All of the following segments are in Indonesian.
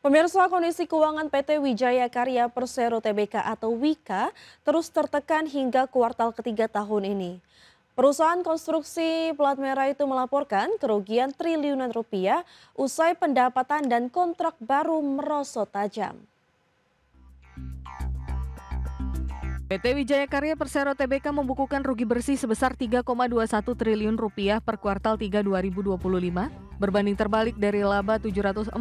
Pemirsa, kondisi keuangan PT Wijaya Karya Persero Tbk atau Wika terus tertekan hingga kuartal ketiga tahun ini. Perusahaan konstruksi plat merah itu melaporkan kerugian triliunan rupiah usai pendapatan dan kontrak baru merosot tajam. PT Wijaya Karya Persero Tbk membukukan rugi bersih sebesar 3,21 triliun rupiah per kuartal 3 2025, berbanding terbalik dari laba 741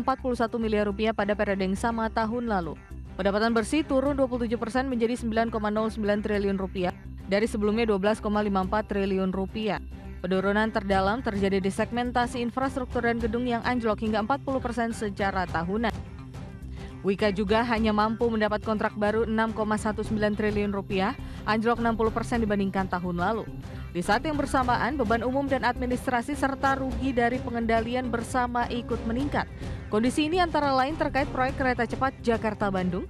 miliar rupiah pada periode yang sama tahun lalu. Pendapatan bersih turun 27% menjadi 9,09 triliun rupiah dari sebelumnya 12,54 triliun rupiah. Penurunan terdalam terjadi di segmentasi infrastruktur dan gedung yang anjlok hingga 40% secara tahunan. Wika juga hanya mampu mendapat kontrak baru 6,19 triliun rupiah, anjlok 60% dibandingkan tahun lalu. Di saat yang bersamaan, beban umum dan administrasi serta rugi dari pengendalian bersama ikut meningkat. Kondisi ini antara lain terkait proyek kereta cepat Jakarta-Bandung,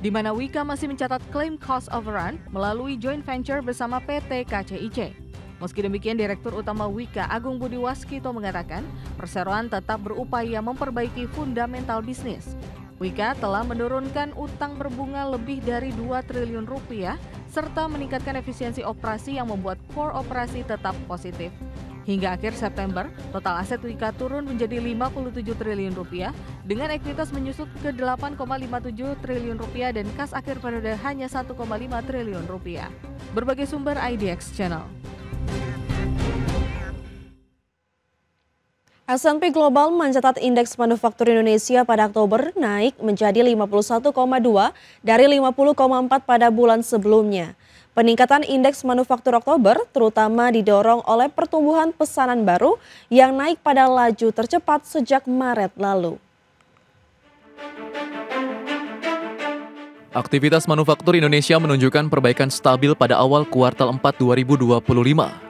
di mana Wika masih mencatat klaim cost overrun melalui joint venture bersama PT KCIC. Meski demikian, Direktur Utama Wika Agung Budi Waskito mengatakan, perseroan tetap berupaya memperbaiki fundamental bisnis. Wika telah menurunkan utang berbunga lebih dari 2 triliun rupiah serta meningkatkan efisiensi operasi yang membuat core operasi tetap positif. Hingga akhir September, total aset Wika turun menjadi 57 triliun rupiah dengan ekuitas menyusut ke 8,57 triliun rupiah dan kas akhir periode hanya 1,5 triliun rupiah. Berbagai sumber IDX Channel. S&P Global mencatat indeks manufaktur Indonesia pada Oktober naik menjadi 51,2 dari 50,4 pada bulan sebelumnya. Peningkatan indeks manufaktur Oktober terutama didorong oleh pertumbuhan pesanan baru yang naik pada laju tercepat sejak Maret lalu. Aktivitas manufaktur Indonesia menunjukkan perbaikan stabil pada awal kuartal 4 2025.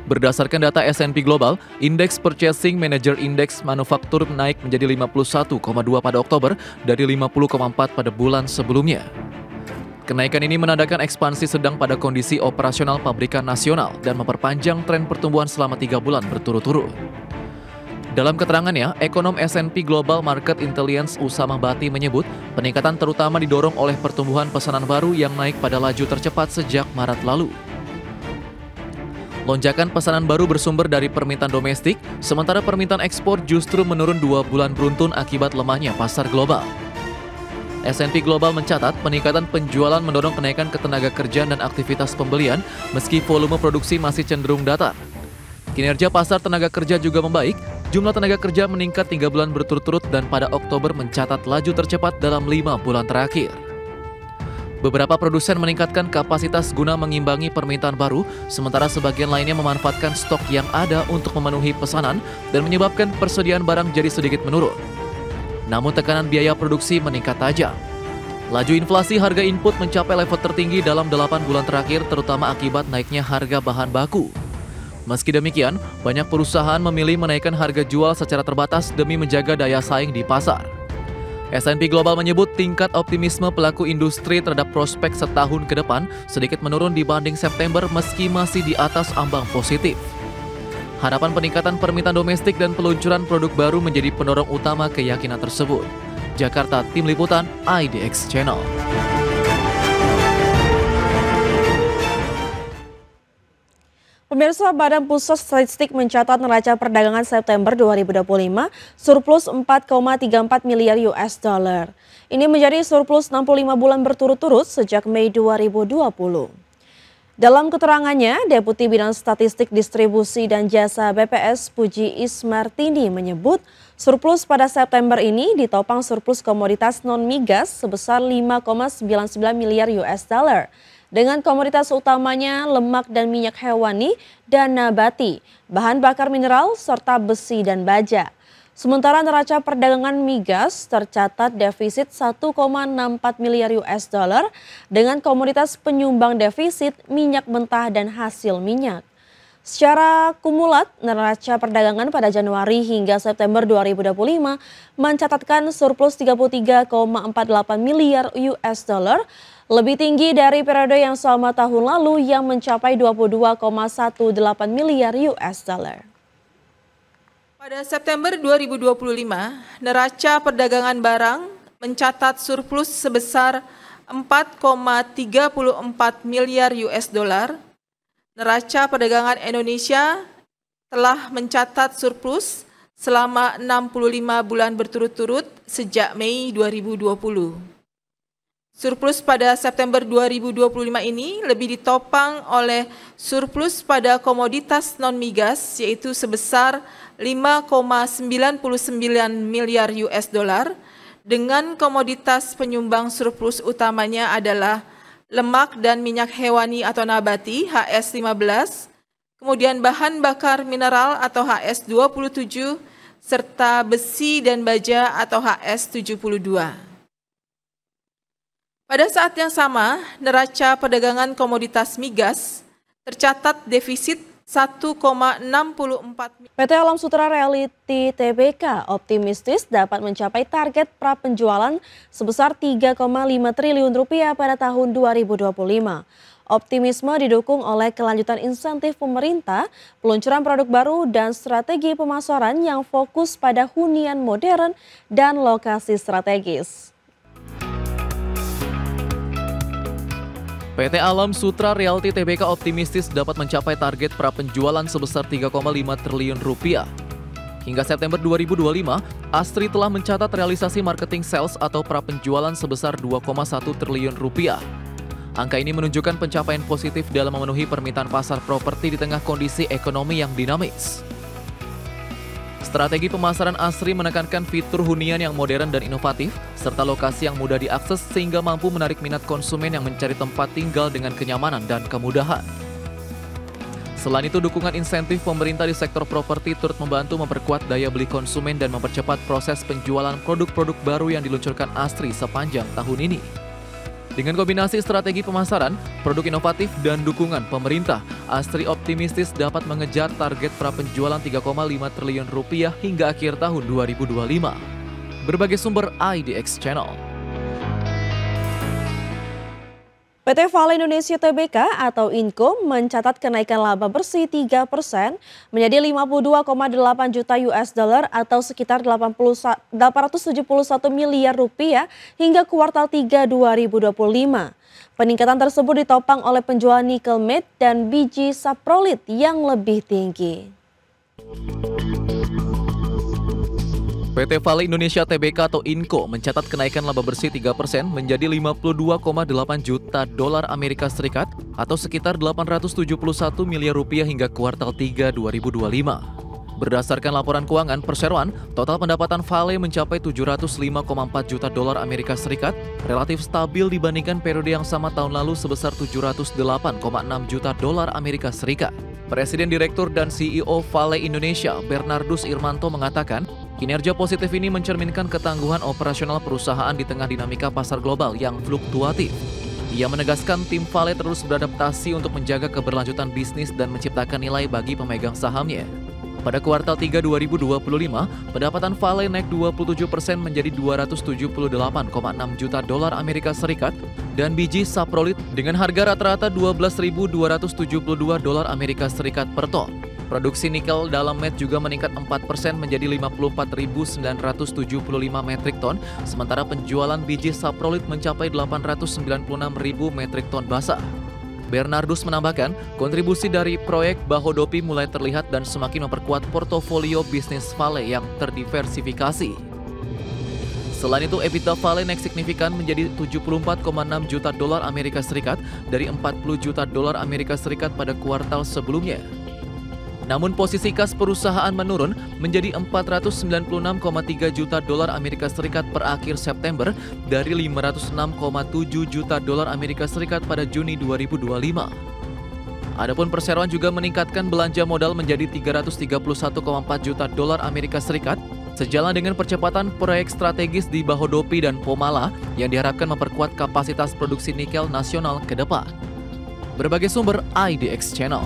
Berdasarkan data S&P Global, Indeks Purchasing Manager Index Manufaktur naik menjadi 51,2 pada Oktober dari 50,4 pada bulan sebelumnya. Kenaikan ini menandakan ekspansi sedang pada kondisi operasional pabrikan nasional dan memperpanjang tren pertumbuhan selama 3 bulan berturut-turut. Dalam keterangannya, ekonom S&P Global Market Intelligence Usama Bati menyebut peningkatan terutama didorong oleh pertumbuhan pesanan baru yang naik pada laju tercepat sejak Maret lalu. Lonjakan pesanan baru bersumber dari permintaan domestik, sementara permintaan ekspor justru menurun 2 bulan beruntun akibat lemahnya pasar global. S&P Global mencatat peningkatan penjualan mendorong kenaikan ketenaga kerjaan dan aktivitas pembelian, meski volume produksi masih cenderung datar. Kinerja pasar tenaga kerja juga membaik, jumlah tenaga kerja meningkat 3 bulan berturut-turut dan pada Oktober mencatat laju tercepat dalam 5 bulan terakhir. Beberapa produsen meningkatkan kapasitas guna mengimbangi permintaan baru, sementara sebagian lainnya memanfaatkan stok yang ada untuk memenuhi pesanan dan menyebabkan persediaan barang jadi sedikit menurun. Namun tekanan biaya produksi meningkat tajam. Laju inflasi harga input mencapai level tertinggi dalam 8 bulan terakhir, terutama akibat naiknya harga bahan baku. Meski demikian, banyak perusahaan memilih menaikkan harga jual secara terbatas demi menjaga daya saing di pasar. S&P Global menyebut tingkat optimisme pelaku industri terhadap prospek setahun ke depan sedikit menurun dibanding September meski masih di atas ambang positif. Harapan peningkatan permintaan domestik dan peluncuran produk baru menjadi pendorong utama keyakinan tersebut. Jakarta, Tim Liputan, IDX Channel. Pemirsa, Badan Pusat Statistik mencatat neraca perdagangan September 2025 surplus 4,34 miliar US dollar. Ini menjadi surplus 65 bulan berturut-turut sejak Mei 2020. Dalam keterangannya, Deputi Bidang Statistik Distribusi dan Jasa BPS Puji Ismartini menyebut surplus pada September ini ditopang surplus komoditas non-migas sebesar 5,99 miliar US dollar. Dengan komoditas utamanya lemak dan minyak hewani dan nabati, bahan bakar mineral, serta besi dan baja. Sementara neraca perdagangan migas tercatat defisit 1,64 miliar US dollar dengan komoditas penyumbang defisit minyak mentah dan hasil minyak. Secara kumulat, neraca perdagangan pada Januari hingga September 2025 mencatatkan surplus 33,48 miliar US dollar, lebih tinggi dari periode yang sama tahun lalu yang mencapai 22,18 miliar US dollar. Pada September 2025, neraca perdagangan barang mencatat surplus sebesar 4,34 miliar US dollar. Neraca perdagangan Indonesia telah mencatat surplus selama 65 bulan berturut-turut sejak Mei 2020. Surplus pada September 2025 ini lebih ditopang oleh surplus pada komoditas non-migas yaitu sebesar 5,99 miliar US dollar dengan komoditas penyumbang surplus utamanya adalah lemak dan minyak hewani atau nabati HS15, kemudian bahan bakar mineral atau HS27 serta besi dan baja atau HS72. Pada saat yang sama, neraca perdagangan komoditas migas tercatat defisit 1,64. PT Alam Sutera Realty Tbk optimistis dapat mencapai target prapenjualan sebesar 3,5 triliun rupiah pada tahun 2025. Optimisme didukung oleh kelanjutan insentif pemerintah, peluncuran produk baru, dan strategi pemasaran yang fokus pada hunian modern dan lokasi strategis. PT Alam Sutera Realty Tbk optimistis dapat mencapai target prapenjualan sebesar 3,5 triliun rupiah. Hingga September 2025, Astri telah mencatat realisasi marketing sales atau prapenjualan sebesar 2,1 triliun rupiah. Angka ini menunjukkan pencapaian positif dalam memenuhi permintaan pasar properti di tengah kondisi ekonomi yang dinamis. Strategi pemasaran Astri menekankan fitur hunian yang modern dan inovatif, serta lokasi yang mudah diakses sehingga mampu menarik minat konsumen yang mencari tempat tinggal dengan kenyamanan dan kemudahan. Selain itu, dukungan insentif pemerintah di sektor properti turut membantu memperkuat daya beli konsumen dan mempercepat proses penjualan produk-produk baru yang diluncurkan Astri sepanjang tahun ini. Dengan kombinasi strategi pemasaran, produk inovatif, dan dukungan pemerintah, Astri optimistis dapat mengejar target prapenjualan 3,5 triliun rupiah hingga akhir tahun 2025. Berbagai sumber IDX Channel. PT Vale Indonesia Tbk atau Inco mencatat kenaikan laba bersih 3% menjadi 52,8 juta US dollar atau sekitar 871 miliar rupiah hingga kuartal 3 2025. Peningkatan tersebut ditopang oleh penjualan nikel matte dan biji saprolit yang lebih tinggi. PT Vale Indonesia Tbk atau Inco mencatat kenaikan laba bersih 3% menjadi 52,8 juta dolar Amerika Serikat atau sekitar 871 miliar rupiah hingga kuartal 3 2025. Berdasarkan laporan keuangan perseroan, total pendapatan Vale mencapai 705,4 juta dolar Amerika Serikat, relatif stabil dibandingkan periode yang sama tahun lalu sebesar 708,6 juta dolar Amerika Serikat. Presiden Direktur dan CEO Vale Indonesia, Bernardus Irmanto mengatakan, kinerja positif ini mencerminkan ketangguhan operasional perusahaan di tengah dinamika pasar global yang fluktuatif. Ia menegaskan tim Vale terus beradaptasi untuk menjaga keberlanjutan bisnis dan menciptakan nilai bagi pemegang sahamnya. Pada kuartal 3 2025, pendapatan Vale naik 27% menjadi 278,6 juta dolar Amerika Serikat dan biji saprolit dengan harga rata-rata 12.272 dolar Amerika Serikat per ton. Produksi nikel dalam matte juga meningkat 4% menjadi 54.975 metrik ton, sementara penjualan biji saprolit mencapai 896.000 metrik ton basah. Bernardus menambahkan, kontribusi dari proyek Bahodopi mulai terlihat dan semakin memperkuat portofolio bisnis Vale yang terdiversifikasi. Selain itu, EBITDA Vale naik signifikan menjadi 74,6 juta dolar Amerika Serikat dari 40 juta dolar Amerika Serikat pada kuartal sebelumnya. Namun posisi kas perusahaan menurun menjadi 496,3 juta dolar Amerika Serikat per akhir September dari 506,7 juta dolar Amerika Serikat pada Juni 2025. Adapun perseroan juga meningkatkan belanja modal menjadi 331,4 juta dolar Amerika Serikat sejalan dengan percepatan proyek strategis di Bahodopi dan Pomala yang diharapkan memperkuat kapasitas produksi nikel nasional ke depan. Berbagai sumber IDX Channel.